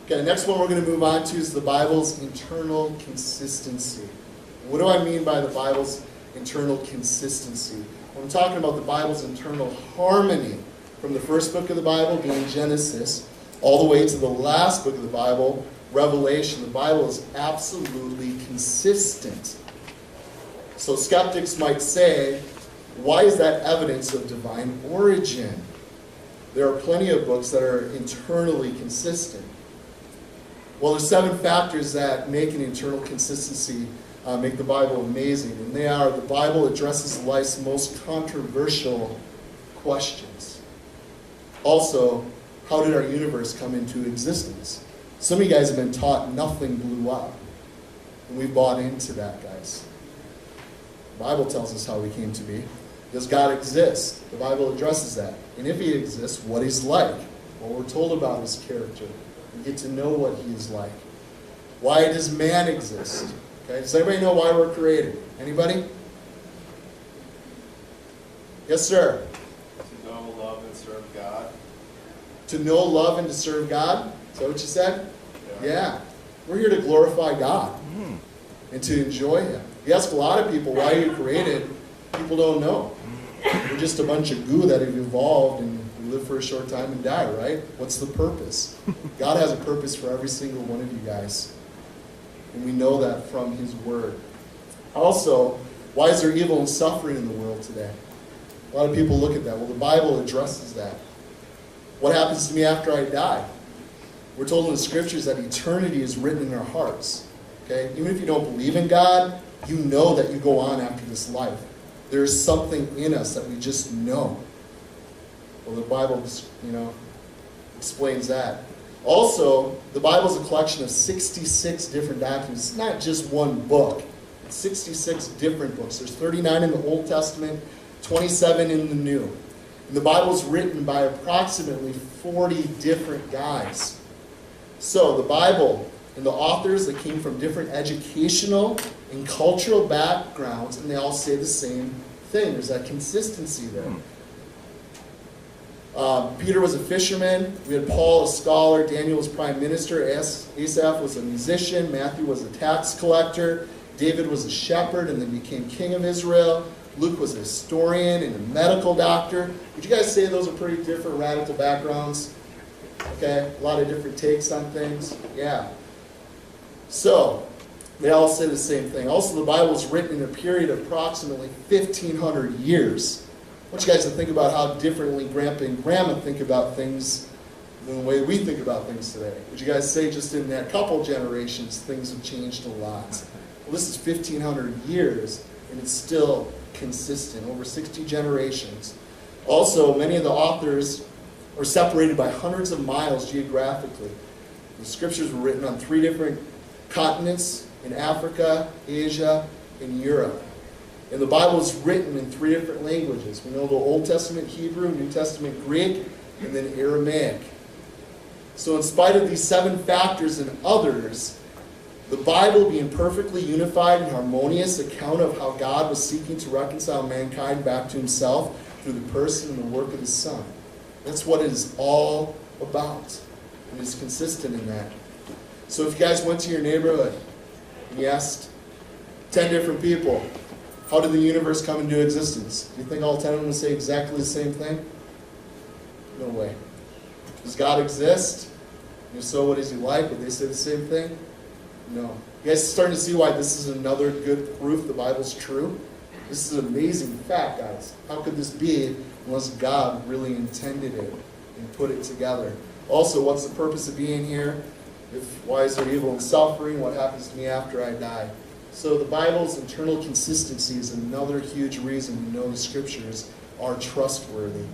Okay, next one we're going to move on to is the Bible's internal consistency. What do I mean by the Bible's internal consistency? When I'm talking about the Bible's internal harmony, from the first book of the Bible, being Genesis, all the way to the last book of the Bible, Revelation, the Bible is absolutely consistent. So skeptics might say, why is that evidence of divine origin? There are plenty of books that are internally consistent. Well, there's 7 factors that make an internal consistency, make the Bible amazing. And they are, the Bible addresses life's most controversial questions. Also, how did our universe come into existence? Some of you guys have been taught nothing blew up. And we bought into that, guys. The Bible tells us how we came to be. Does God exist? The Bible addresses that. And if he exists, what he's like. What we're told about his character. We get to know what he is like. Why does man exist? Okay, does anybody know why we're created? Anybody? Yes, sir. To know, love, and serve God. To know, love, and to serve God? Is that what you said? Yeah. We're here to glorify God and to enjoy him. You ask a lot of people, why are you created? People don't know. We're just a bunch of goo that have evolved and we live for a short time and die, right? What's the purpose? God has a purpose for every single one of you guys. And we know that from his word. Also, why is there evil and suffering in the world today? A lot of people look at that. Well, the Bible addresses that. What happens to me after I die? We're told in the scriptures that eternity is written in our hearts. Okay? Even if you don't believe in God, you know that you go on after this life. There is something in us that we just know. Well, the Bible, explains that. Also, the Bible is a collection of 66 different documents. It's not just one book. It's 66 different books. There's 39 in the Old Testament, 27 in the New. And the Bible is written by approximately 40 different guys. So, the Bible and the authors that came from different educational and cultural backgrounds, and they all say the same thing. There's that consistency there. Peter was a fisherman. We had Paul, a scholar. Daniel was prime minister. Asaph was a musician. Matthew was a tax collector. David was a shepherd and then became king of Israel. Luke was a historian and a medical doctor. Would you guys say those are pretty different radical backgrounds? Okay, a lot of different takes on things. Yeah. So, they all say the same thing. Also, the Bible was written in a period of approximately 1,500 years. I want you guys to think about how differently Grandpa and Grandma think about things than the way we think about things today. Would you guys say just in that couple generations, things have changed a lot? Well, this is 1,500 years, and it's still consistent, over 60 generations. Also, many of the authors are separated by hundreds of miles geographically. The scriptures were written on 3 different continents, in Africa, Asia, and Europe. And the Bible is written in 3 different languages. We know the Old Testament Hebrew, New Testament Greek, and then Aramaic. So in spite of these 7 factors and others, the Bible being perfectly unified and harmonious account of how God was seeking to reconcile mankind back to himself through the person and the work of his Son. That's what it is all about. And it's consistent in that. So if you guys went to your neighborhood and you asked 10 different people, how did the universe come into existence? Do you think all 10 of them would say exactly the same thing? No way. Does God exist? If so, what is he like? Would they say the same thing? No. You guys starting to see why this is another good proof the Bible's true? This is an amazing fact, guys. How could this be unless God really intended it and put it together? Also, what's the purpose of being here? Why is there evil and suffering? What happens to me after I die? So the Bible's internal consistency is another huge reason we know the scriptures are trustworthy.